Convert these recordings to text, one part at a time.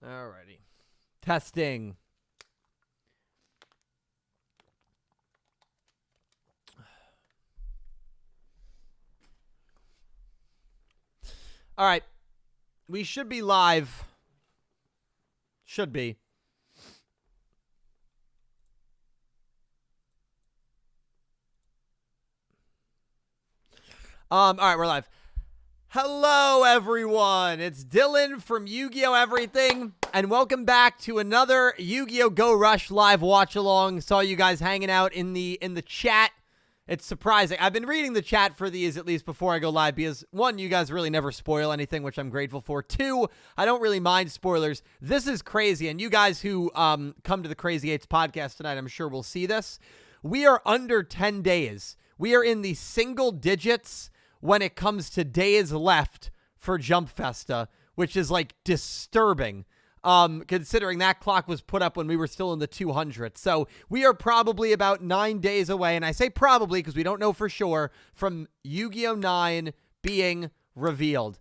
Alrighty. Testing. All right. We should be live. Should be. All right, we're live. Hello, everyone. It's Dylan from Yugioh Everything, and welcome back to another Yu-Gi-Oh! Go Rush live watch-along. Saw you guys hanging out in the chat. It's surprising. I've been reading the chat for these at least before I go live because, one, you guys really never spoil anything, which I'm grateful for. Two, I don't really mind spoilers. This is crazy, and you guys who come to the Crazy Eights podcast tonight, I'm sure will see this. We are under 10 days. We are in the single digits when it comes to days left for Jump Festa, which is, like, disturbing. Considering that clock was put up when we were still in the 200s. So we are probably about 9 days away, and I say probably because we don't know for sure, from Yu-Gi-Oh! 9 being revealed.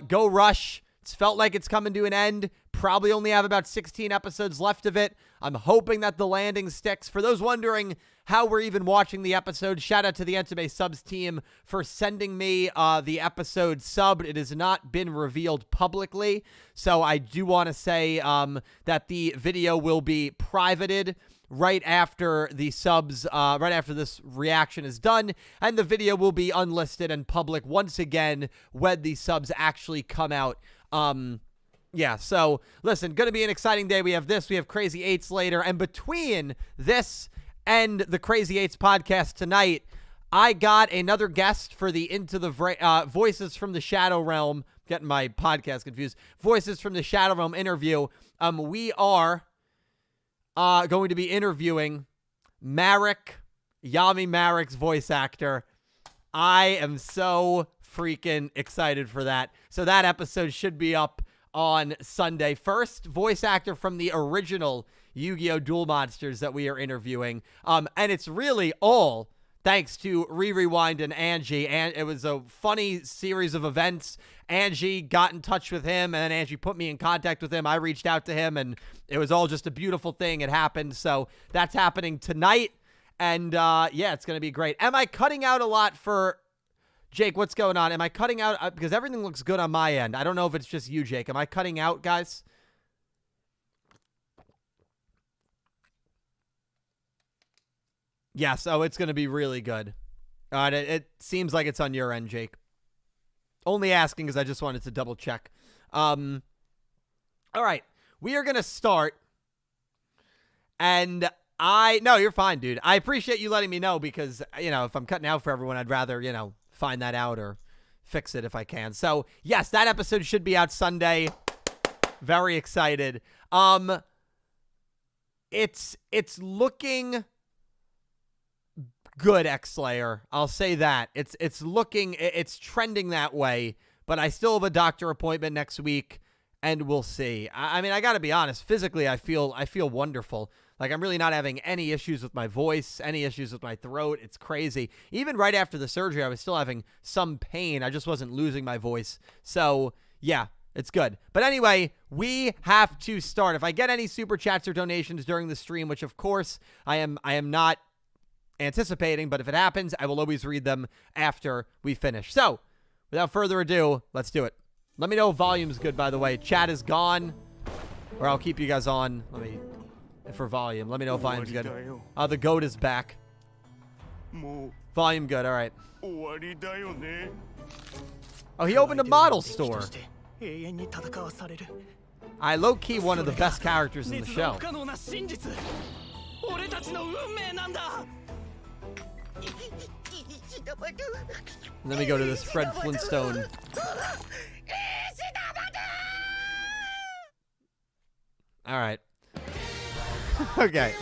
Go Rush, it's felt like it's coming to an end. Probably only have about 16 episodes left of it. I'm hoping that the landing sticks. For those wondering how we're even watching the episode, shout out to the Entebbe Subs team for sending me the episode subbed. It has not been revealed publicly, so I do want to say that the video will be privated right after the subs, right after this reaction is done, and the video will be unlisted and public once again when the subs actually come out. Yeah, so, listen, going to be an exciting day. We have this, we have Crazy Eights later, and between this and the Crazy Eights podcast tonight, I got another guest for the Into the Voices from the Shadow Realm, getting my podcast confused, Voices from the Shadow Realm interview. We are going to be interviewing Marek, Yami Marek's voice actor. I am so freaking excited for that. So that episode should be up on Sunday. First voice actor from the original Yu-Gi-Oh! Duel Monsters that we are interviewing. And it's really all thanks to Rewind and Angie. And it was a funny series of events. Angie got in touch with him, and then Angie put me in contact with him. I reached out to him, and it was all just a beautiful thing. It happened. So that's happening tonight. And yeah, it's going to be great. Am I cutting out a lot for Jake? What's going on? Am I cutting out? Because everything looks good on my end. I don't know if it's just you, Jake. Am I cutting out, guys? Yeah, so it's going to be really good. It seems like it's on your end, Jake. Only asking because I just wanted to double check. All right. We are going to start. And no, you're fine, dude. I appreciate you letting me know because, you know, if I'm cutting out for everyone, I'd rather, you know, find that out or fix it if I can. So, yes, that episode should be out Sunday. Very excited. It's looking good, X-Slayer. I'll say that. It's trending that way, but I still have a doctor appointment next week, and we'll see. I mean, I got to be honest. Physically, I feel wonderful. Like, I'm really not having any issues with my voice, any issues with my throat. It's crazy. Even right after the surgery, I was still having some pain. I just wasn't losing my voice. So, yeah, it's good. But anyway, we have to start. If I get any super chats or donations during the stream, which, of course, I am not anticipating, but if it happens, I will always read them after we finish. So, without further ado, let's do it. Let me know if volume's good, by the way. Chat is gone, or I'll keep you guys on. For volume. Let me know if volume's good. The goat is back. Volume good, alright. Oh, he opened a model store. I low-key one of the best characters in the show. Let me go to this Fred Flintstone. Alright. Okay.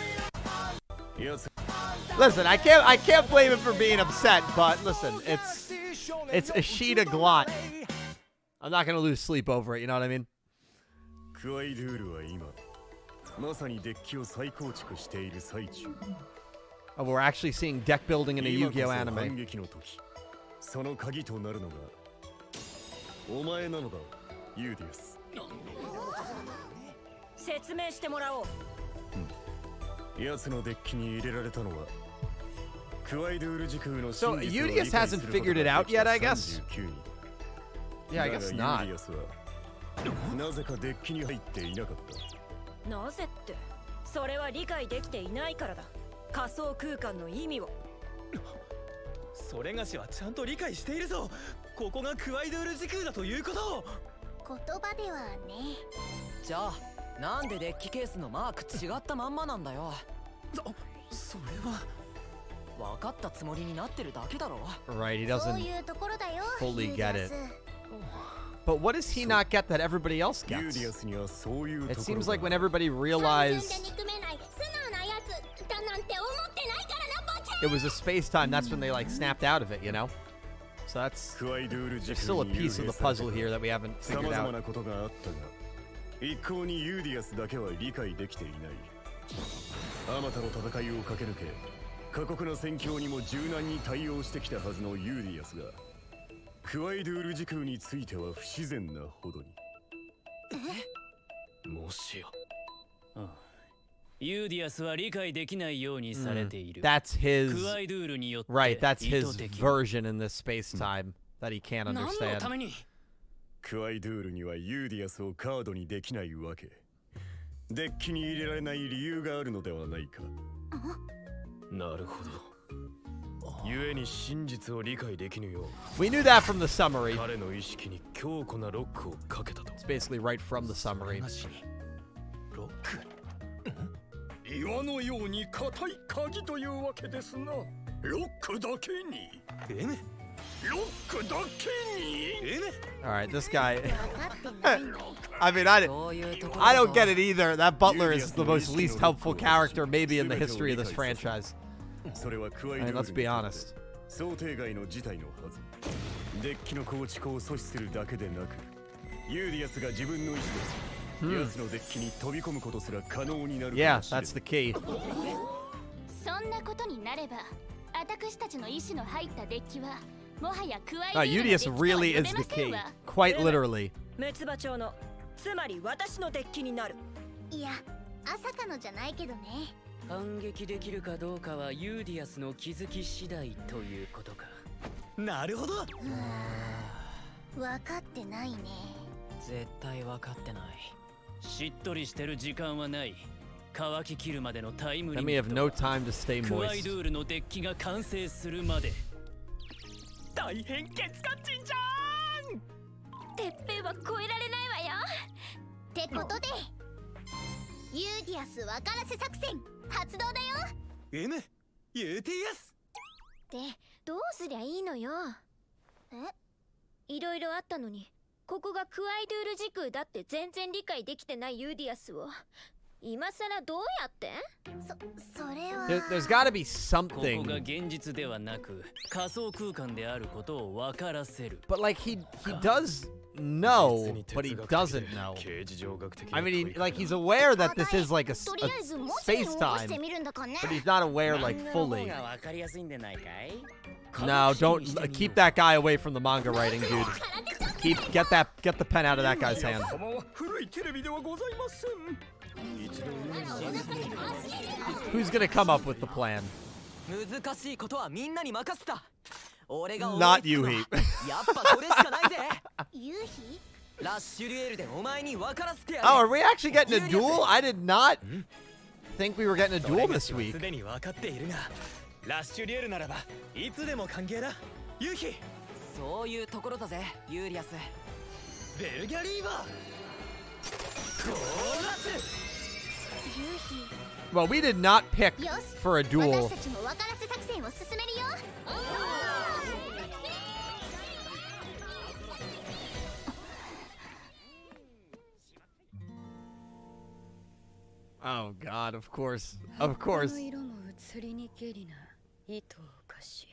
Listen, I can't blame him for being upset, but listen, it's Ishida Glot. I'm not gonna lose sleep over it, you know what I mean? Oh, we're actually seeing deck building in a Yu-Gi-Oh! Anime. 説明してもらおう。奴のデッキに入れられたのは So Yugioh hasn't figured it out yet, I guess. Yeah, I guess not. なぜかデッキに入っていなかった。なぜって、それは理解できていないからだ。仮想空間の意味を。それがしはちゃんと理解しているぞ。ここがクワイドゥール時空だということを。言葉ではね。じゃあなんでデッキケースのマーク違ったまんまなんだよ。それは分かったつもりになってるだけだろ。 Right, he そう doesn't いうところだよ。 fully ユーデ get ィア it. ス But what does he not get that everybody else ユー gets? ディアスにはそういうところ It が seems like when everybody 単純 realized で憎めない素直なやつだなんて思ってないからな、ボケ。 it was a space time, that's when they like snapped out of it, you know? So that's クワイドゥール時 there's still 空 a に piece of the puzzle here that we haven't さ figured まざま out. なことがあったが一向にユーディアスだけは理解できていない。あまたの戦いを駆け抜け過酷な戦況にも柔軟に対応してきたはずのユーディアスがクワイドゥール時空については不自然なほどに。もしや、ユーディアスは理解できないようにされている。 That's his クワイドゥールによって right, that's 意 his 図的に version in this space time that he can't 何の understand. ために。クワイドゥールにはユーディアスをカードにできないわけ。デッキに入れられない理由があるのではないか。なるほど。故に真実を理解できぬよう We knew that from the summary. 彼の意識に強固なロックをかけたと。 It's basically right from the summary. ロック。岩のように硬い鍵というわけですな。ロックだけに。えね。ロックだけに。えね。 All right, this guy. 分かってないね。 I mean, I そういうところ I だ don't ぞ get it either. That butler is the most least helpful character maybe in the history of this franchise. それはクワイ I ドゥ mean, ー let's ル be にとって honest. 想定外の事態のはず。デッキの構築を阻止するだけでなく、ユーディアスが自分の意思で奴のデッキに飛び込むことすら可能になるか Yeah, もしれない that's the key. そんなことになれば、私たちの意志の入ったデッキはもはやクワイ Oh, ドゥールのデッ Udius キとは really 呼 is べ the ません key. わ。 Quite literally. 滅馬長の、つまり私のデッキになる。いや、朝かのじゃないけどね。反撃できるかどうかはユーディアスの気づき次第ということか。なるほど。分かってないね。絶対分かってない。しっとりしてる時間はない。乾ききるまでのタイムリ Then ミ we ッ have ト no は time to stay クワイ moist. ドゥールのデッキが完成するまで。大変ケツカッチンじゃてっぺんは越えられないわよ。ってことで、ユーディアス分からせ作戦発動だよ。ーん。えね。ユーティアス。で、どうすりゃいいのよ。いろいろあったのに、ここがクワイドゥール時空だって全然理解できてないユーディアスを今さらどうやって？それは。There's got to be ここが something. 現実ではなく仮想空間であることを分からせる。 But like he does know, but he doesn't know. 刑事上学的 I な mean, like he's aware that this is like a とりあえず文字 space に起こして time, みるんだかね。 but he's not aware like 漫画の方 fully. が分かりやすいんでないかい？ No, don't keep that guy away from the manga writing, dude. Get the pen out of that guy's hand. 様は古いテレビではございません。 Who's gonna come up with the plan? 難しいことはみんなに任せた。俺が思 Not いつくのは Yuhi. やっぱこれしかないぜ。夕日？ラッシュデュエルでお前に分からせてや Oh, る。 are we actually getting a duel? I did not think we were getting a そ duel れが this しは week. すでに分かっているが、ラッシュデュエルならばいつでも歓迎だ。ユキ。そういうところだぜ、ユーリアス。ベルギャリーバー。ゴーラス。 夕日。 Well, we did not pick よし。 for a 私 duel. たちも分からせ作戦を進めるよ。Oh God, of course, of course. 色も移りにけりな糸を貸し、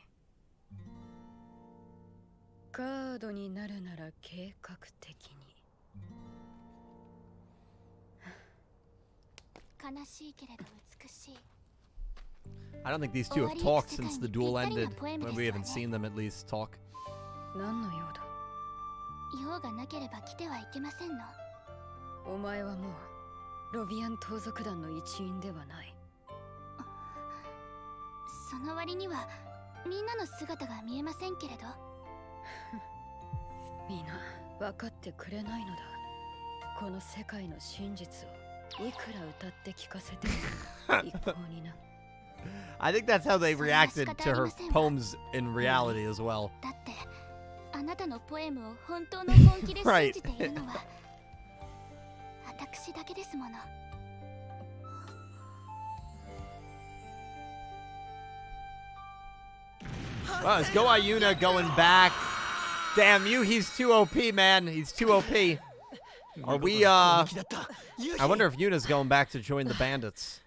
カードになるなら計画的に。悲しいけれど美しい。 I don't think these two have talked since the duel ended. When we haven't seen them at least talk. 何の用だ？用がなければ来てはいけませんの。お前はもうロビアン盗賊団の一員ではない。その割にはみんなの姿が見えませんけれど。みんな分かってくれないのだ。この世界の真実をいくら歌って聞かせても一向にな。I think that's how they reacted to her poems in reality as well. だってあなたのポエムを本当の本気で信じているのは私だけですもの。Well, let's go Ayuna going back. Damn you, he's too OP, man. He's too OP. Are we, I wonder if Yuna's going back to join the bandits.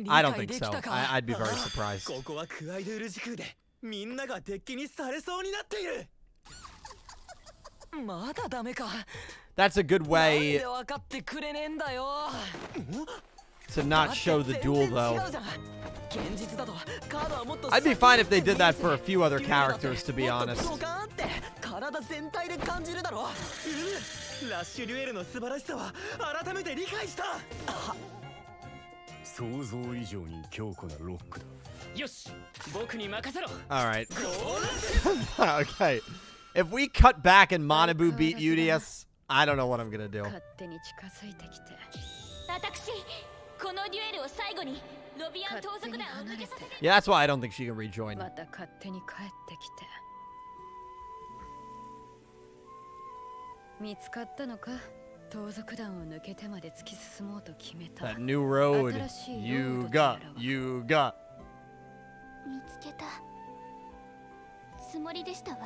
I don't think so. I'd be very surprised. That's a good way to not show the duel, though. I'd be fine if they did that for a few other characters, to be honest. ラッシュデュエルの素晴らしさは改めて理解した。想像以上に強固なロックだ。よし、僕に任せろ。All right. Okay. If we cut back and Manabu beat Yugioh, I don't know what I'm gonna do. 勝手に近づいてきて。私、このデュエルを最後にロビアン盗賊団を抜けさせて。 Yeah, that's why I don't think she can rejoin. また勝手に帰ってきて。見つかったのか？盗賊団を抜けてまで突き進もうと決めた。 That new road. Yugioh. 見つけたつもりでしたわ。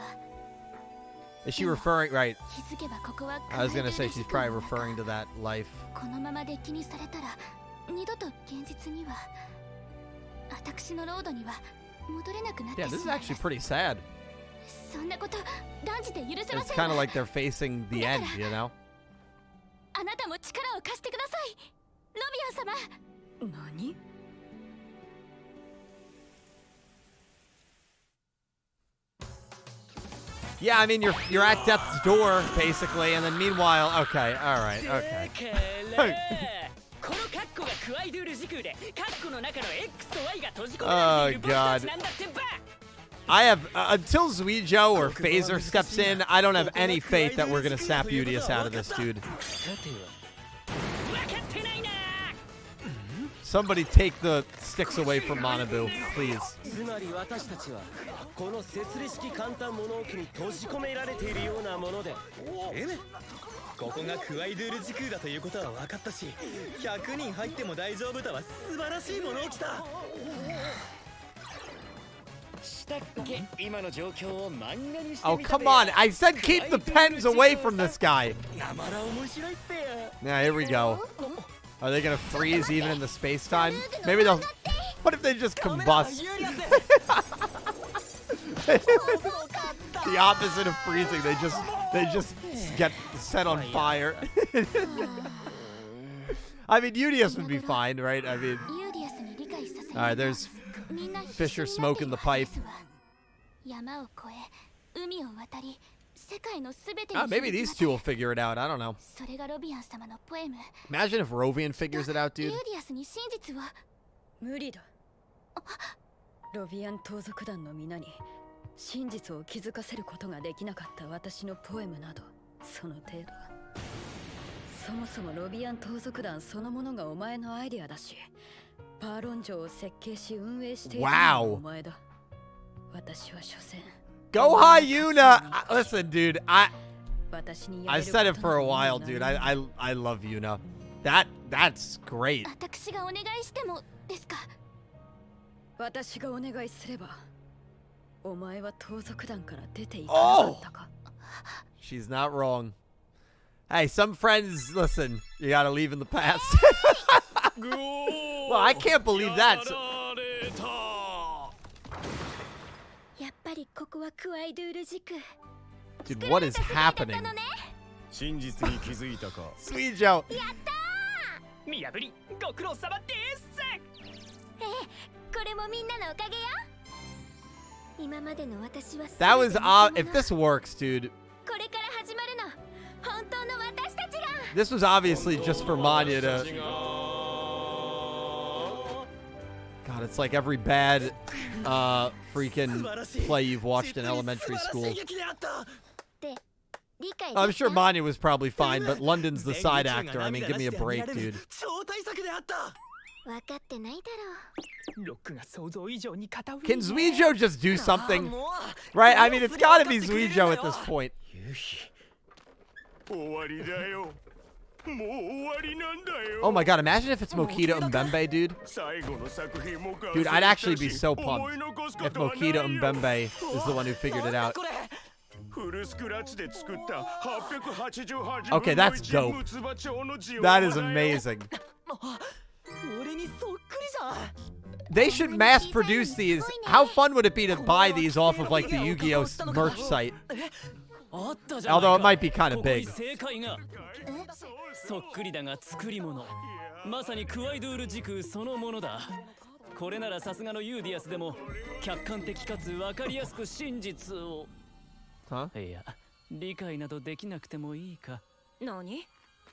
Is she referring? Right. 気づけばここは I was gonna say she's probably referring to that life. このままデッキにされたら二度と現実には私のロードには戻れなくなってし Yeah, まい this is ます。 actually pretty sad. そんなこと断じて許せま It's せん kind わ。 of like they're facing the end, you know? あなたも力を貸してください、ロビアン様。何？ Yeah, I mean you're at death's door basically, and then meanwhile, okay, all right, okay. このカッコがクワイドゥール時空でカッコの中の X と Y が閉じ込められている僕たちなんだってば。 I have until Yugioh or Phaser steps in, I don't have any faith that we're gonna snap Yugioh out of this, dude. Somebody take the sticks away from Manabu, please. つまり私たちはこの摂理式簡単物置に閉じ込められているようなもので、ここがクワイドゥール時空だということは分かったし、100人入っても大丈夫だわ。素晴らしい物置だ。 Oh, come on. I said keep the pens away from this guy. Yeah, here we go. Are they going to freeze even in the space-time? Maybe they'll... What if they just combust? The opposite of freezing. They just get set on fire. I mean, Yugioh would be fine, right? I mean... Alright, there's Fisher smoking the pipe. Maybe these two will figure it out. I don't know. Imagine if Rovian figures it out, dude. 無理だ。ロビアン盗賊団の皆に真実を気づかせることができなかった私のポエムなどその程度。そもそもロビアン盗賊団そのものがお前のアイデアだし、パーロン城を設計し運営しているのはお前だ。私は所詮。 Go high, Yuna! Listen, dude, I said it for a while, dude. I love Yuna. That's great. 私がお願いしてもですか？私がお願いすれば、お前は盗賊団から出ていかなかったか？ She's not wrong. Hey, some friends, listen, you gotta leave in the past. Well, I can't believe that. やっぱりここはクワイドゥール時空。 Dude, what is happening? 真実に気づいたか。 Yugioh. やったー。見破りご苦労様です。これもみんなのおかげよ。今までの私は That was if this works, dude. これから始まるの。本当の私たちが。This was obviously just for Manya to... God, it's like every bad freaking play you've watched in elementary school. I'm sure Manya was probably fine, but London's the side actor. I mean, give me a break, dude. Can Yugioh just do something? Right? I mean, it's gotta be Yugioh at this point. Oh my god, imagine if it's Mokita Mbembe, dude. Dude, I'd actually be so pumped if Mokita Mbembe is the one who figured it out. Okay, that's dope. That is amazing. They should mass produce these. How fun would it be to buy these off of like the Yu-Gi-Oh merch site? Although it might be kind of big. そっくりだが作り物まさにクワイドゥール時空そのものだこれならさすがのユーディアスでも客観的かつ分かりやすく真実をいや理解などできなくてもいいか何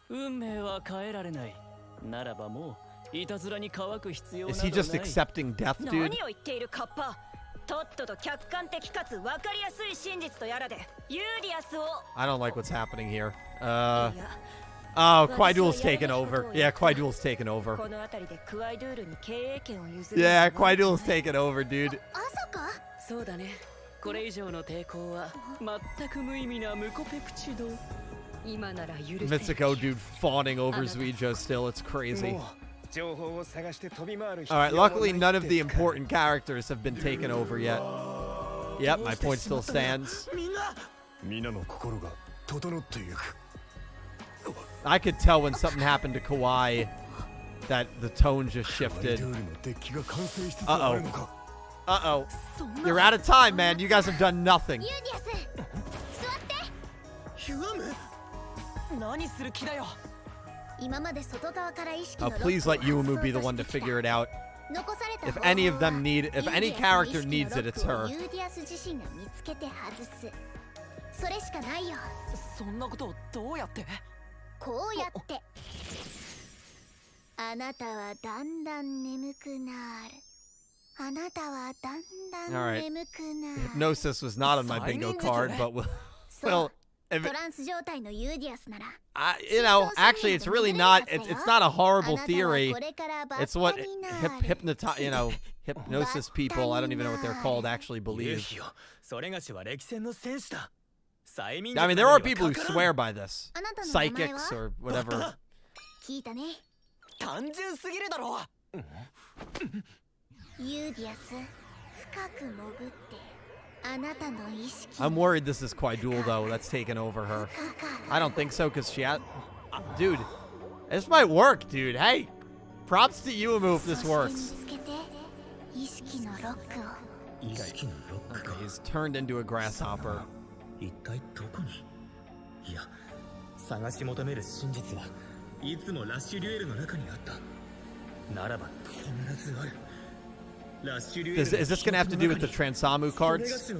運命は変えられないならばもういたずらに乾く必要などない Is he just accepting death, dude? 何を言っているカッパとっとと客観的かつ分かりやすい真実とやらでユーディアスを I don't like what's happening here. Oh, Kwaidoul's taken over. Yeah, Kwaidoul's taken over. Yeah, Kwaidoul's taken over, dude. そうだねこれ以上の抵抗は全く無意味な無コペクチド Mitsuko, dude, fawning over Yugioh still. It's crazy. Alright, luckily none of the important characters have been taken over yet. Yep, my point still stands. I could tell when something happened to Kawaii that the tone just shifted. Uh-oh. Uh-oh. You're out of time, man. You guys have done nothing. Oh, please let Yuumu be the one to figure it out. If any of them need, if any character needs it, it's her. そんなことをどうやってこうやってあなたはだんだん眠くなるあなたはだんだん眠くなる Hypnosis was not on my bingo card, but well, if it, you know, actually, it's really not. It's not a horrible theory. It's what hypnosis people. I don't even know what they're called. Actually, believe. I mean, there are people who swear by this. Psychics or whatever. I'm worried this is Kwaidoul, though, that's taken over her. I don't think so, because she had... Dude, this might work, dude. Hey, props to Yuumu if this works. Okay, he's turned into a grasshopper. Is this going to have to do with the Transamu cards?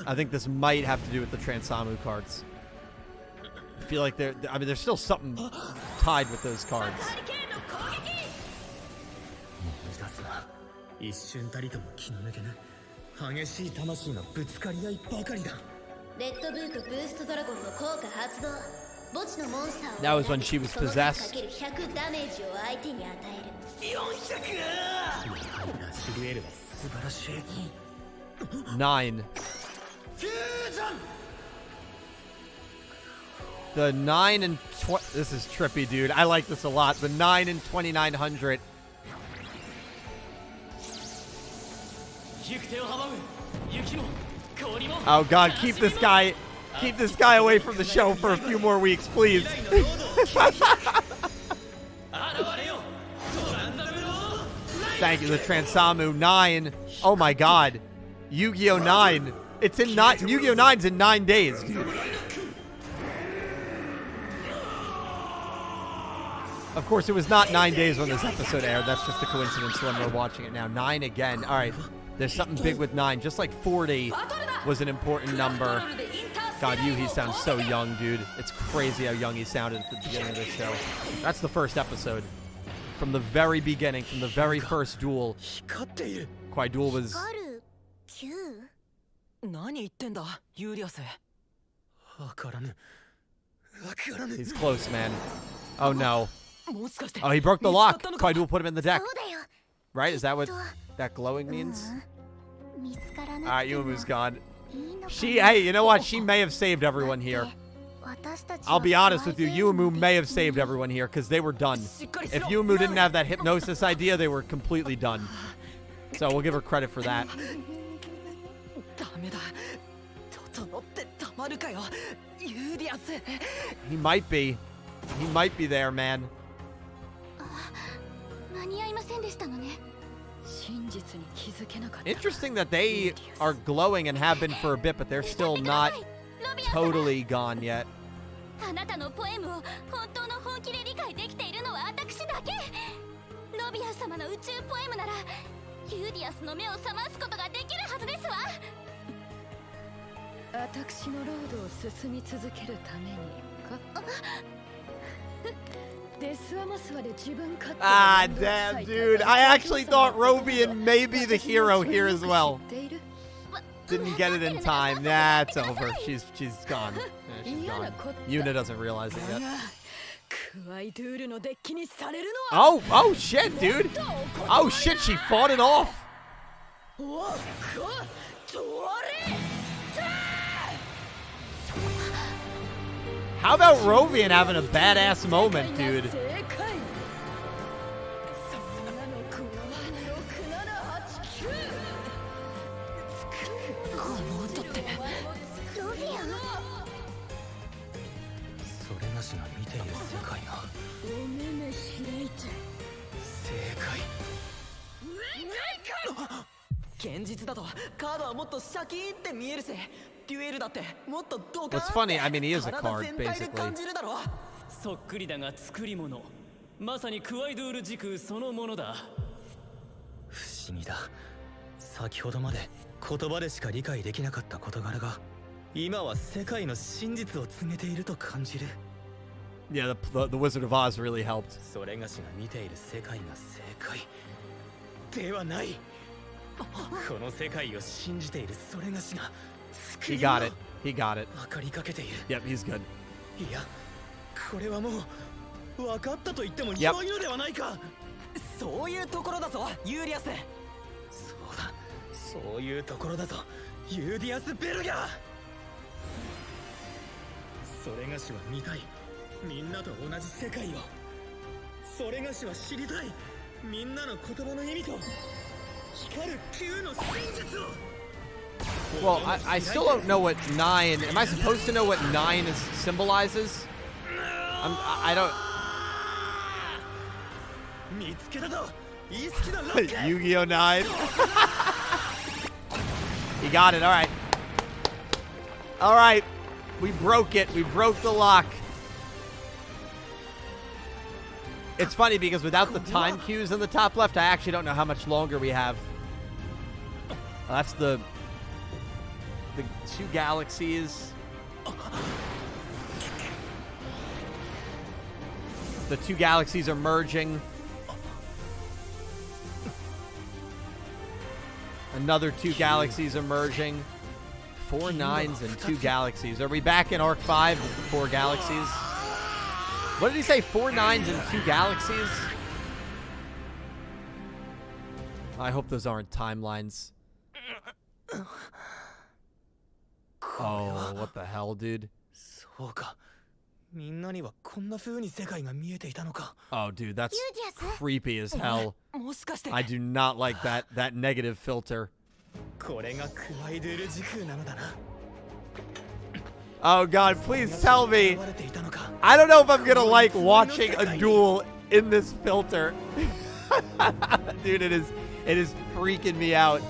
I think this might have to do with the Transamu cards. I feel like I mean, there's still something tied with those cards. That was when she was possessed. 9. The 9 and this is trippy, dude. I like this a lot. The 9 and 2900. Oh god, keep this guy away from the show for a few more weeks, please. Thank you, the Transamu 9. Oh my god. Yugioh 9. It's in Yugioh 9's in 9 days, dude. Of course, it was not 9 days when this episode aired. That's just a coincidence when we're watching it now. 9 again. All right. There's something big with 9. Just like 40 was an important number. God, he sounds so young, dude. It's crazy how young he sounded at the beginning of this show. That's the first episode. From the very beginning, from the very first duel, Quai-Duel was... 何言ってんだユーリアス。 He's close, man. Oh, no. もしかして Oh, he broke the lock. Quai-Duel put him in the deck. そうだよ Right? Is that what that glowing means? 見つからな Alright, くても Yuumu's gone. いいのかな Hey, you know what? She may have saved everyone here. 私たち I'll は be honest with you. 可愛い Yuumu may have saved everyone here because they were done. If Yuumu didn't have that hypnosis idea, they were completely done. So we'll give her credit for that. ダメだ。整ってたまるかよユーリアス。 He might be. He might be there, man. 間に合いませんでしたのね 真実に気づけなかった。 Interesting that they are glowing and have been for a bit, but they're still not totally gone yet. あなたのポエムを本当の本気で理解できているのは私だけ。ロビアン様の宇宙ポエムならユーディアスの目を覚ますことができるはずですわ。私のロードを進み続けるためにか。デスアマスワで自分勝手な Ah, 面倒くさ damn, い dude. I actually thought Rovian may be the hero here as well. 知っている Didn't get it in time. Nah, it's over. She's gone. Yeah, she's gone. Yuna doesn't realize it yet. クワイドゥールのデッキにされるのは Oh, shit, dude. Oh, shit, she fought it off. おっことれ How about Rovian having a badass moment, dude? 正解さすがのクワは6789この音ってロビアンそれがしが見ている世界がお目目開いて正解現実だとカードはもっとシャキーンって見えるしデュエルだってもっとドカーン What's funny, I mean, he is a 体 card, 全体で basically. 感じるだろそっくりだが作り物。まさにクワイドゥール時空そのものだ。不思議だ先ほどまで言葉でしか理解できなかった事柄が今は世界の真実を告げていると感じる Yeah, the Wizard of Oz really helped. それがしが見ている世界が正解ではないこの世界を信じているそれがしが He got it. He got it. 分かりかけている Yep, he's good. いやこれはもう分かったと言っても良いのではないかそういうところだぞユーリアスそうだそういうところだぞユーディアス・ベルガーそれがしは見たいみんなと同じ世界をそれがしは知りたいみんなの言葉の意味と光るQの真実を Well, I still don't know what 9... Am I supposed to know what 9 symbolizes? I don't... 見つけたぞ意識のロック Yugioh 9. He got it. All right. All right. We broke it. We broke the lock. It's funny because without the time cues in the top left, I actually don't know how much longer we have. That's the 2 galaxies. The 2 galaxies are merging. Another 2 galaxies are merging. 4 9s and 2 galaxies. Are we back in Arc 5 with the 4 galaxies? What did he say? 4 9s and 2 galaxies? I hope those aren't timelines. Oh, what the hell, dude? そうかみんなにはこんな風に世界が見えていたのか Oh, dude, that's ユーディアス creepy as hell. もしかして I do not like that negative filter. これがクワイドゥール時空なのだな Oh, God, please tell me. 現れていたのか I don't know if I'm gonna like watching a duel in this filter. Dude, it is freaking me out.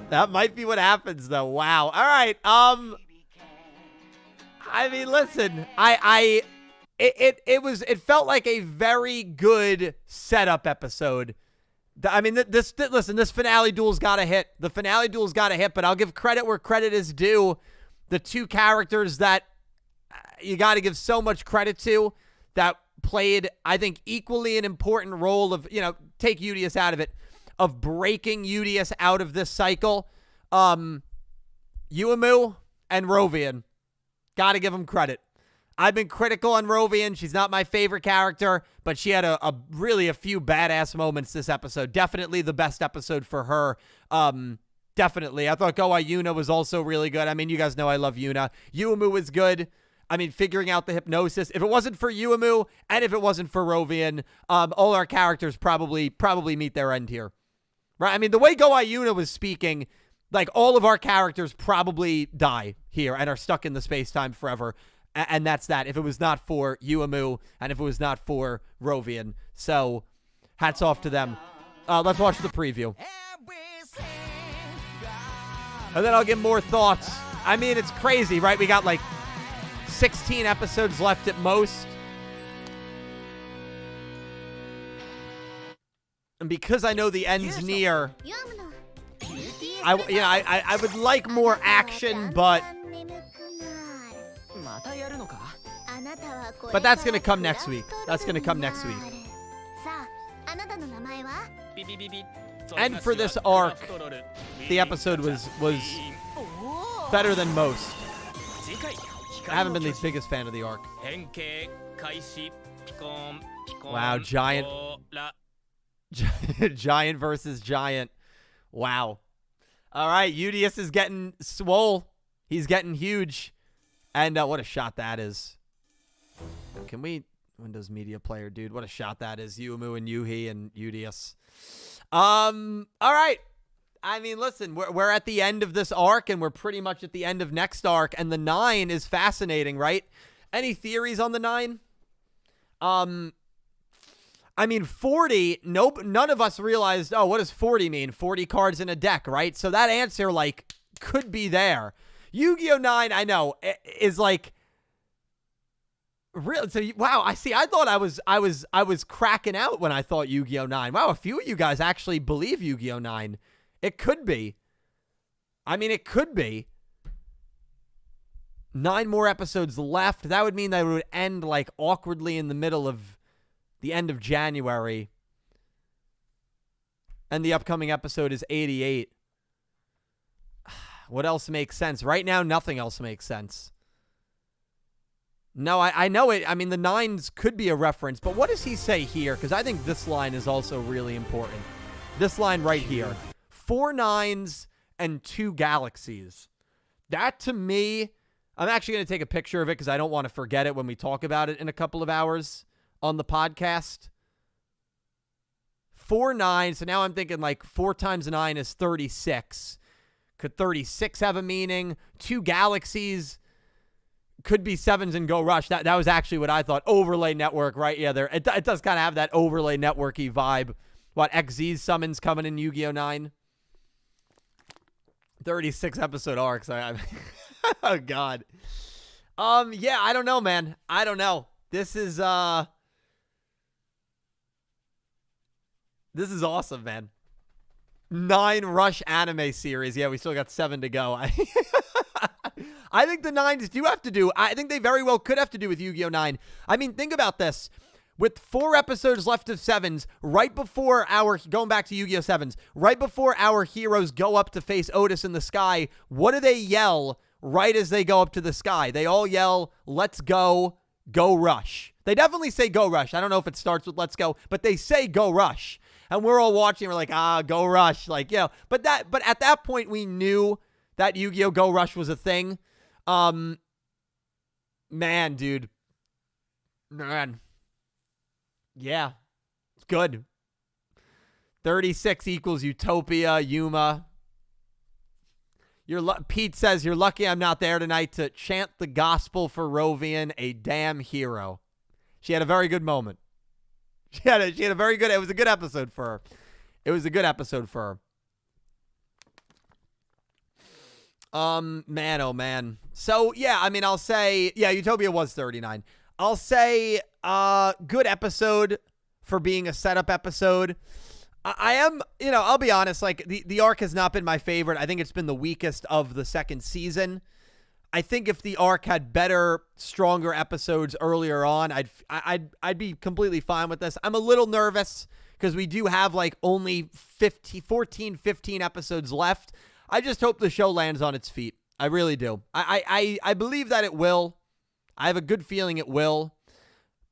That might be what happens, though. Wow. All right. I mean, listen. It felt like a very good setup episode. I mean, listen, this finale duel's got to hit. The finale duel's got to hit, but I'll give credit where credit is due. The two characters that you got to give so much credit to that played, I think, equally an important role of, take Yugioh out of it, of breaking Yugioh out of this cycle. Yuumu and Rovian. Got to give them credit. I've been critical on Rovian. She's not my favorite character, but she had really a few badass moments this episode. Definitely the best episode for her. Definitely. I thought Go Yuna was also really good. I mean, you guys know I love Yuna. Yuumu was good. I mean, figuring out the hypnosis. If it wasn't for Yuumu and if it wasn't for Rovian, all our characters probably meet their end here. Right? I mean, the way Go Yuna was speaking, like, all of our characters probably die here and are stuck in the space-time forever. And that's that. If it was not for Yuumu and if it was not for Rovian. So, hats off to them. Let's watch the preview. And then I'll get more thoughts. I mean, it's crazy, right? We got like 16 episodes left at most. And because I know the end's near, I would like more action, but that's going to come next week. That's going to come next week. And for this arc, the episode was better than most. I haven't been the biggest fan of the arc. Wow, giant. Giant versus giant. Wow. All right, Yugioh is getting swole. He's getting huge. And what a shot that is. Can we... Windows Media Player, dude. What a shot that is. Yuumu and Yuhi and Yugioh. All right. I mean, listen, we're at the end of this arc, and we're pretty much at the end of next arc, and the 9 is fascinating, right? Any theories on the 9? I mean, 40, nope, none of us realized, oh, what does 40 mean? 40 cards in a deck, right? So that answer, like, could be there. Yu-Gi-Oh! 9, I know, is like, real. So, wow, I see. I thought I was cracking out when I thought Yu-Gi-Oh! 9. Wow, a few of you guys actually believe Yu-Gi-Oh! 9. It could be. I mean, it could be. 9 more episodes left. That would mean that it would end, like, awkwardly in the middle of the end of January. And the upcoming episode is 88. What else makes sense? Right now, nothing else makes sense. No, I know it. I mean, the 9s could be a reference, but what does he say here? Because I think this line is also really important. This line right here. 4 9s and 2 galaxies. That, to me, I'm actually going to take a picture of it because I don't want to forget it when we talk about it in a couple of hours on the podcast. 4 9s. So now I'm thinking like 4 times 9 is 36. Could 36 have a meaning? 2 galaxies could be 7s and Go Rush. That was actually what I thought. Overlay network, right? Yeah, there. It does kind of have that overlay networky vibe. What, XZ's summons coming in Yu-Gi-Oh! 9? 36 episode arcs. Oh, God. Yeah, I don't know, man. I don't know. This is awesome, man. 9 Rush anime series. Yeah, we still got 7 to go. I think the 9s do have to do. I think they very well could have to do with Yu-Gi-Oh! 9. I mean, think about this. With 4 episodes left of 7s, right before going back to Yu-Gi-Oh! 7s, right before our heroes go up to face Otis in the sky, what do they yell right as they go up to the sky? They all yell, "Let's go, Go Rush." They definitely say Go Rush. I don't know if it starts with Let's Go, but they say Go Rush. And we're all watching, we're like, Go Rush. Like, yeah. But at that point, we knew that Yu-Gi-Oh! Go Rush was a thing. Man, dude. Man. Yeah. It's good. 36 equals Utopia, Yuma. Pete says, "You're lucky I'm not there tonight to chant the gospel for Rovian, a damn hero." She had a very good moment. She had a very good, it was a good episode for her. It was a good episode for her. Man, oh man. So, yeah, I mean, I'll say, yeah, Utopia was 39. I'll say, good episode for being a setup episode. I am, I'll be honest, like the arc has not been my favorite. I think it's been the weakest of the second season. I think if the arc had better, stronger episodes earlier on, I'd be completely fine with this. I'm a little nervous because we do have like only 15 episodes left. I just hope the show lands on its feet. I really do. I believe that it will. I have a good feeling it will.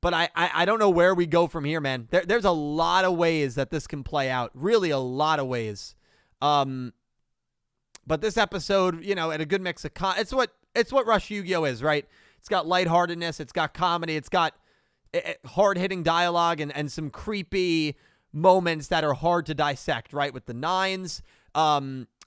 But I don't know where we go from here, man. There's a lot of ways that this can play out. Really a lot of ways. But this episode, at a good mix of it's what Rush Yu-Gi-Oh is, right? It's got lightheartedness, it's got comedy, it's got hard-hitting dialogue and some creepy moments that are hard to dissect, right? With the nines,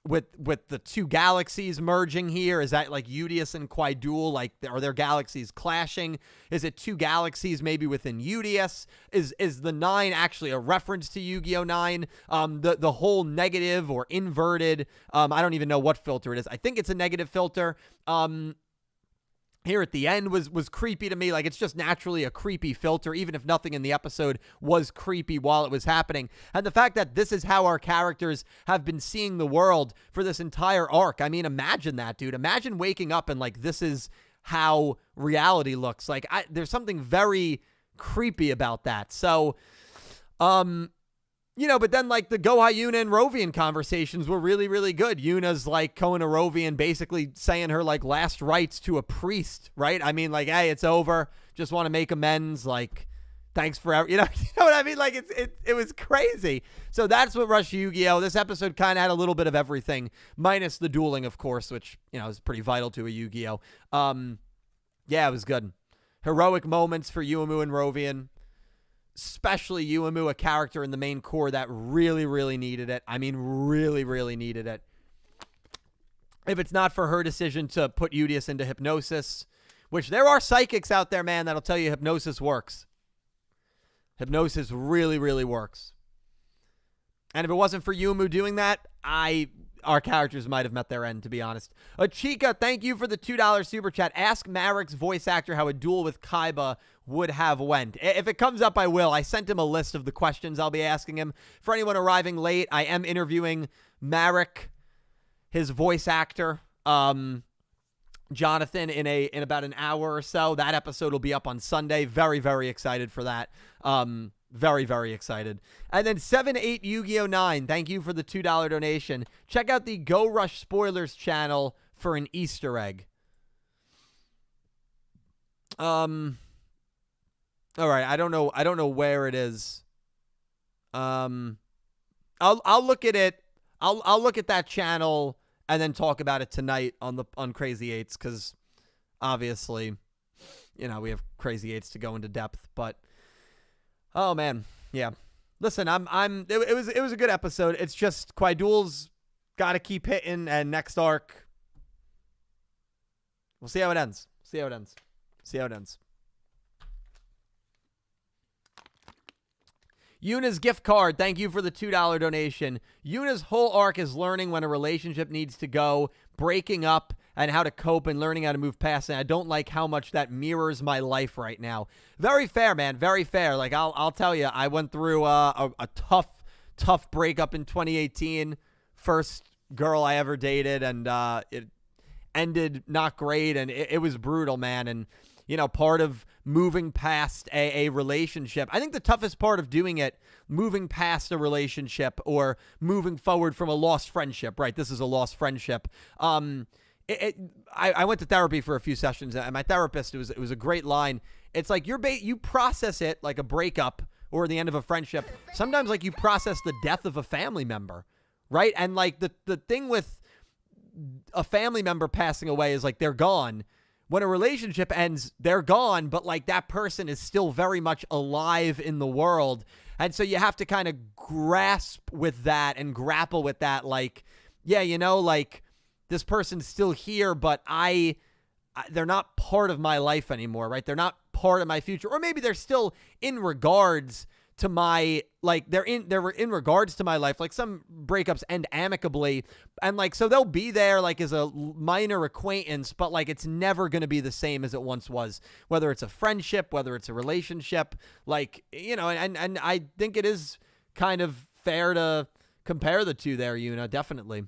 with the two galaxies merging here. Is that like Yugioh and Kwaidoul? Like, are their galaxies clashing? Is it two galaxies maybe within Yugioh? Is the 9 actually a reference to Yu-Gi-Oh 9? The whole negative or inverted, I don't even know what filter it is. I think it's a negative filter. Here at the end was creepy to me. Like, it's just naturally a creepy filter, even if nothing in the episode was creepy while it was happening. And the fact that this is how our characters have been seeing the world for this entire arc. I mean, imagine that, dude. Imagine waking up and, like, this is how reality looks. Like, there's something very creepy about that. So, but then, like, the Gohei Yuna and Rovian conversations were really, really good. Yuna's, like, going to Rovian, basically saying her, like, last rites to a priest, right? I mean, like, hey, it's over. Just want to make amends. Like, thanks for, you know what I mean? Like, it was crazy. So that's what Rush Yu-Gi-Oh! This episode kind of had a little bit of everything, minus the dueling, of course, which, is pretty vital to a Yu-Gi-Oh! Yeah, it was good. Heroic moments for Yuumu and Rovian. Especially Yuumu, a character in the main core that really, really needed it. I mean, really, really needed it. If it's not for her decision to put Yugioh into hypnosis, which there are psychics out there, man, that'll tell you hypnosis works. Hypnosis really, really works. And if it wasn't for Yuumu doing that, our characters might have met their end, to be honest. Chica, thank you for the $2 super chat. Ask Marek's voice actor how a duel with Kaiba would have went. If it comes up, I will. I sent him a list of the questions I'll be asking him. For anyone arriving late, I am interviewing Marek, his voice actor, Jonathan, in about an hour or so. That episode will be up on Sunday. Very, very excited for that. Very, very excited. And then 78 Yu-Gi-Oh 9, thank you for the $2 donation. Check out the Go Rush Spoilers channel for an Easter egg. All right, I don't know where it is. I'll look at it. I'll look at that channel and then talk about it tonight on Crazy Eights, because obviously, we have Crazy Eights to go into depth. But oh man, yeah. Listen, it was a good episode. It's just Kwaidoul's got to keep hitting, and next arc, we'll see how it ends. See how it ends. Yuna's gift card, thank you for the $2 donation. Yuna's whole arc is learning when a relationship needs to go, breaking up, and how to cope and learning how to move past it. I don't like how much that mirrors my life right now. Very fair, man. Very fair. Like, I'll tell you, I went through a tough breakup in 2018. First girl I ever dated, and it ended not great, and it was brutal, man. And part of moving past a relationship, I think the toughest part of doing it, moving past a relationship or moving forward from a lost friendship, right? This is a lost friendship. I went to therapy for a few sessions, and my therapist, it was a great line. It's like you process it like a breakup or the end of a friendship. Sometimes, like, you process the death of a family member, right? And like the thing with a family member passing away is, like, they're gone. When a relationship ends, they're gone, but, like, that person is still very much alive in the world. And so you have to kind of grasp with that and grapple with that. Like, yeah, like, this person's still here, but they're not part of my life anymore, right? They're not part of my future. Or maybe they're still in regards to my, like, they're in regards to my life. Like, some breakups end amicably, and, like, so they'll be there, like, as a minor acquaintance, but, like, it's never going to be the same as it once was, whether it's a friendship, whether it's a relationship, like, and I think it is kind of fair to compare the two there, Yuna. Definitely.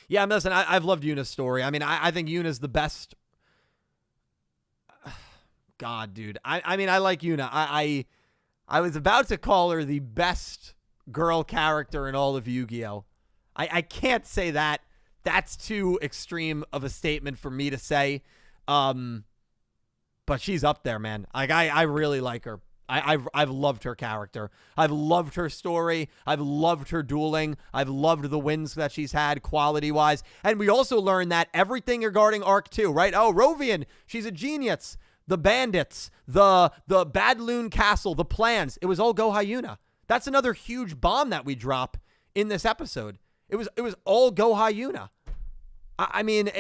Yeah, listen, I've loved Yuna's story. I mean, I think Yuna's the best. God, dude. I mean, I like Yuna. I was about to call her the best girl character in all of Yu-Gi-Oh! I can't say that. That's too extreme of a statement for me to say. But she's up there, man. Like, I really like her. I've loved her character. I've loved her story. I've loved her dueling. I've loved the wins that she's had quality-wise. And we also learned that everything regarding Arc 2, right? Oh, Rovian, she's a genius. The bandits, the Badloon Castle, the plans. It was all Go Hyuna. That's another huge bomb that we drop in this episode. It was all Go Hyuna. I mean,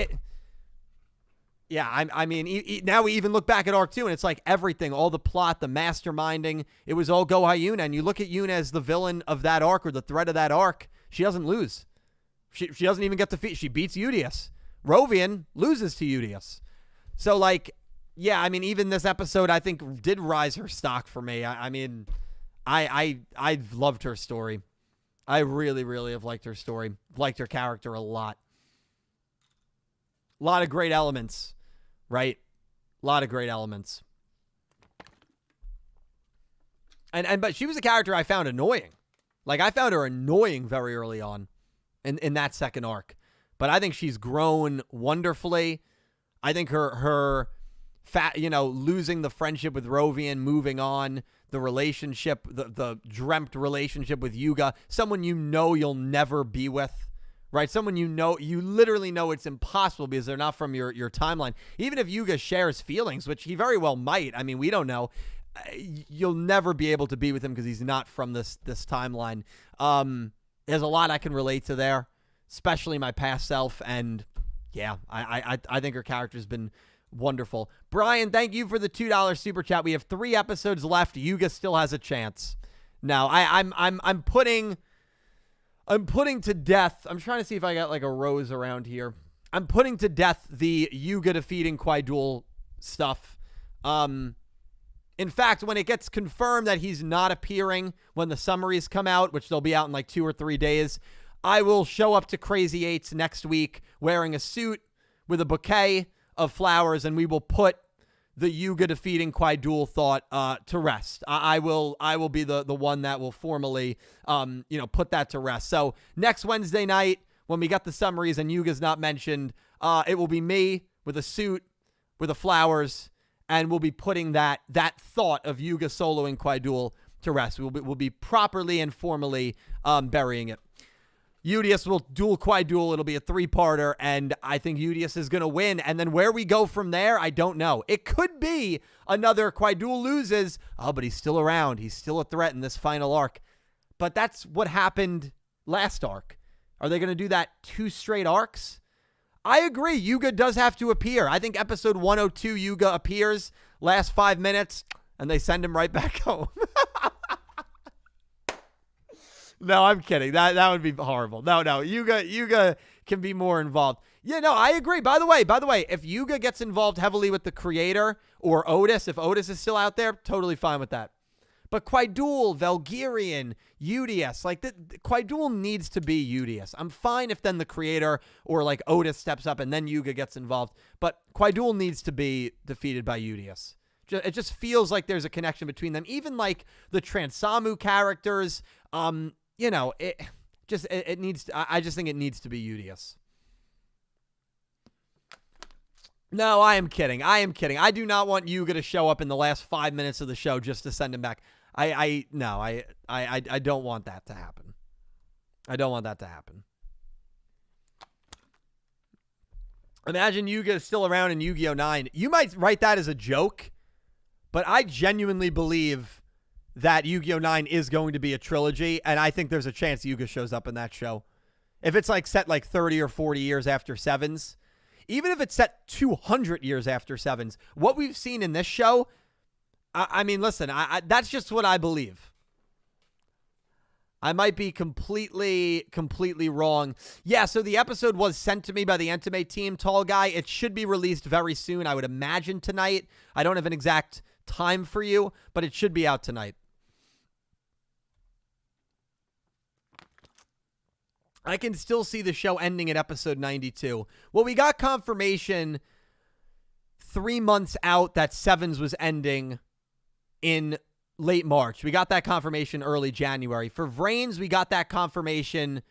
now we even look back at Arc 2, and it's like everything, all the plot, the masterminding, it was all Go Hyuna. And you look at Yuna as the villain of that arc, or the threat of that arc, she doesn't lose. She doesn't even get defeated. She beats Yugioh. Rovian loses to Yugioh. So, like, yeah, I mean, even this episode, I think, did rise her stock for me. I mean, I've loved her story. I really, really have liked her story. Liked her character a lot. A lot of great elements, right? A lot of great elements. But she was a character I found annoying. Like, I found her annoying very early on in that second arc. But I think she's grown wonderfully. I think her losing the friendship with Rovian, moving on, the relationship, the dreamt relationship with Yugioh, someone you know you'll never be with, right? Someone you literally know it's impossible because they're not from your timeline. Even if Yugioh shares feelings, which he very well might, I mean, we don't know, you'll never be able to be with him because he's not from this timeline. There's a lot I can relate to there, especially my past self, and yeah, I think her character's been wonderful. Brian, thank you for the $2 super chat. We have 3 episodes left. Yugioh still has a chance. Now, I'm putting to death. I'm trying to see if I got like a rose around here. I'm putting to death the Yugioh defeating Kwai-Duel stuff. In fact, when it gets confirmed that he's not appearing when the summaries come out, which they'll be out in like 2 or 3 days, I will show up to Crazy 8's next week wearing a suit with a bouquet of flowers, and we will put the Yugioh defeating Kwai-Duel thought to rest. I will be the one that will formally put that to rest. So next Wednesday night, when we got the summaries and Yugioh's not mentioned, it will be me with a suit with the flowers, and we'll be putting that thought of Yugioh soloing Kwai-Duel to rest. We'll be properly and formally burying it. Yugioh will duel Kwai-Duel. It'll be a 3-parter, and I think Yugioh is going to win. And then where we go from there, I don't know. It could be another Kwai-Duel loses. Oh, but he's still around. He's still a threat in this final arc. But that's what happened last arc. Are they going to do that 2 straight arcs? I agree. Yugioh does have to appear. I think episode 102, Yugioh appears, last 5 minutes, and they send him right back home. No, I'm kidding. That would be horrible. No. Yugioh can be more involved. Yeah, no, I agree. By the way, if Yugioh gets involved heavily with the creator or Otis, if Otis is still out there, totally fine with that. But Kwai-Duel, Valgyrian, Yugioh, like Kwai-Duel needs to be Yugioh. I'm fine if then the creator or like Otis steps up and then Yugioh gets involved. But Kwai-Duel needs to be defeated by Yugioh. It just feels like there's a connection between them. Even like the Transamu characters, it needs to, I just think it needs to be Yugioh. No, I am kidding. I do not want Yugioh to show up in the last 5 minutes of the show just to send him back. I don't want that to happen. I don't want that to happen. Imagine Yugioh still around in Yu-Gi-Oh! 9. You might write that as a joke, but I genuinely believe that Yu-Gi-Oh! 9 is going to be a trilogy, and I think there's a chance Yugioh shows up in that show. If it's like set like 30 or 40 years after Sevens, even if it's set 200 years after Sevens, what we've seen in this show, I mean, listen, that's just what I believe. I might be completely wrong. Yeah, so the episode was sent to me by the Entame team, Tall Guy. It should be released very soon, I would imagine tonight. I don't have an exact time for you, but it should be out tonight. I can still see the show ending at episode 92. Well, we got confirmation 3 months out that Sevens was ending in late March. We got that confirmation early January. For Vrains, we got that confirmation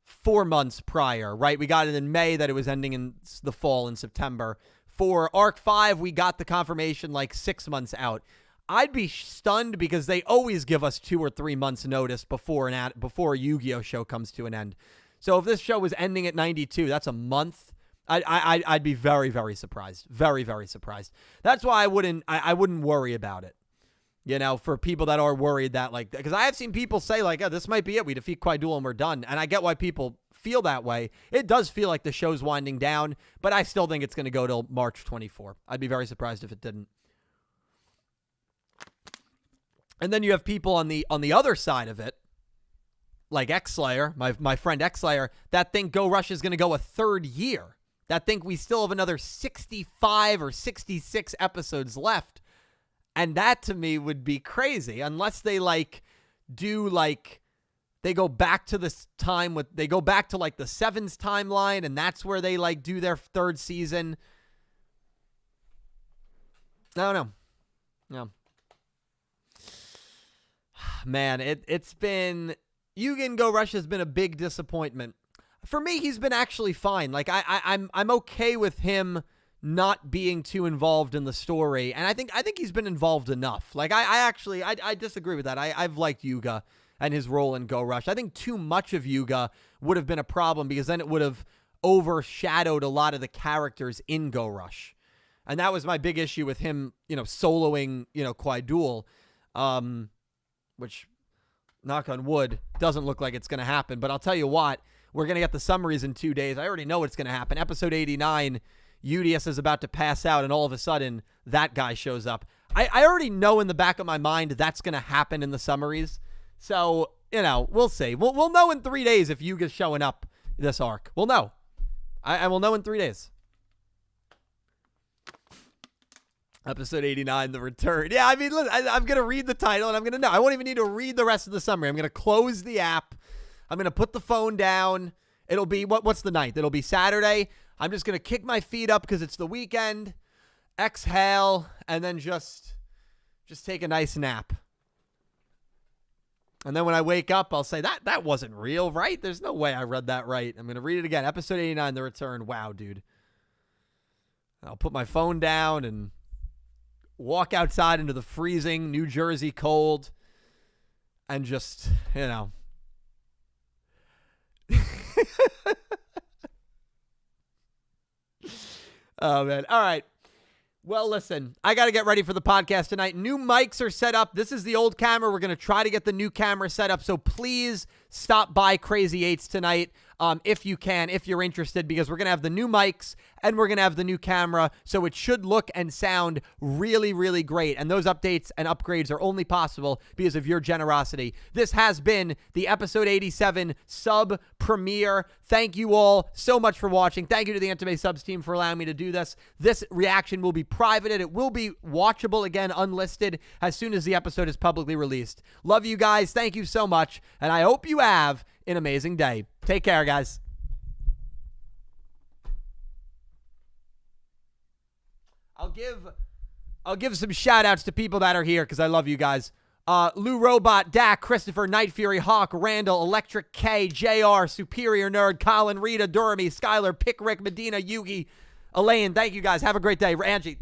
4 months prior, right? We got it in May that it was ending in the fall in September. For Arc 5, we got the confirmation like 6 months out. I'd be stunned because they always give us 2 or 3 months notice before a Yu-Gi-Oh show comes to an end. So if this show was ending at 92, that's a month. I'd be very, very surprised. Very, very surprised. That's why I wouldn't worry about it. You know, for people that are worried that, like, because I have seen people say, like, oh, this might be it. We defeat Kwai-Duel and we're done. And I get why people feel that way. It does feel like the show's winding down, but I still think it's going to go till March 24. I'd be very surprised if it didn't. And then you have people on the other side of it, like X-Slayer, my friend X-Slayer, that think Go Rush is going to go a third year. That think we still have another 65 or 66 episodes left. And that to me would be crazy unless they they go back to this time they go back to like the Sevens timeline and that's where they like do their third season. No. Man, it's been Yugen Go Rush has been a big disappointment. For me, he's been actually fine. Like I'm okay with him not being too involved in the story, and I think he's been involved enough. Like I disagree with that. I've liked Yugioh and his role in Go Rush. I think too much of Yugioh would have been a problem because then it would have overshadowed a lot of the characters in Go Rush, and that was my big issue with him. Soloing Kwai-Duel, which, knock on wood, doesn't look like it's going to happen. But I'll tell you what, we're going to get the summaries in 2 days. I already know what's going to happen. Episode 89. Yugioh is about to pass out, and all of a sudden, that guy shows up. I already know in the back of my mind that's going to happen in the summaries. So, we'll see. We'll know in 3 days if Yugioh's showing up this arc. We'll know. I will know in 3 days. Episode 89, The Return. Yeah, I mean, listen, I'm going to read the title, and I'm going to know. I won't even need to read the rest of the summary. I'm going to close the app. I'm going to put the phone down. It'll be, what's the 9th? It'll be Saturday. I'm just going to kick my feet up because it's the weekend, exhale, and then just take a nice nap. And then when I wake up, I'll say, that wasn't real, right? There's no way I read that right. I'm going to read it again. Episode 89, The Return. Wow, dude. I'll put my phone down and walk outside into the freezing New Jersey cold and just, Oh, man. All right. Well, listen, I got to get ready for the podcast tonight. New mics are set up. This is the old camera. We're going to try to get the new camera set up. So please stop by Crazy 8's tonight if you can, if you're interested, because we're going to have the new mics and we're going to have the new camera. So it should look and sound really, really great. And those updates and upgrades are only possible because of your generosity. This has been the episode 87 sub premiere. Thank you all so much for watching. Thank you to the Anime Subs team for allowing me to do this. This reaction will be privated. It will be watchable again, unlisted, as soon as the episode is publicly released. Love you guys. Thank you so much. And I hope you have an amazing day. Take care, guys. I'll give some shout outs to people that are here because I love you guys. Lou Robot, Dak, Christopher, Night Fury, Hawk, Randall, Electric K, JR, Superior Nerd, Colin, Rita, Duramy, Skylar, Pick, Rick, Medina, Yugi, Elaine. Thank you guys. Have a great day. Angie.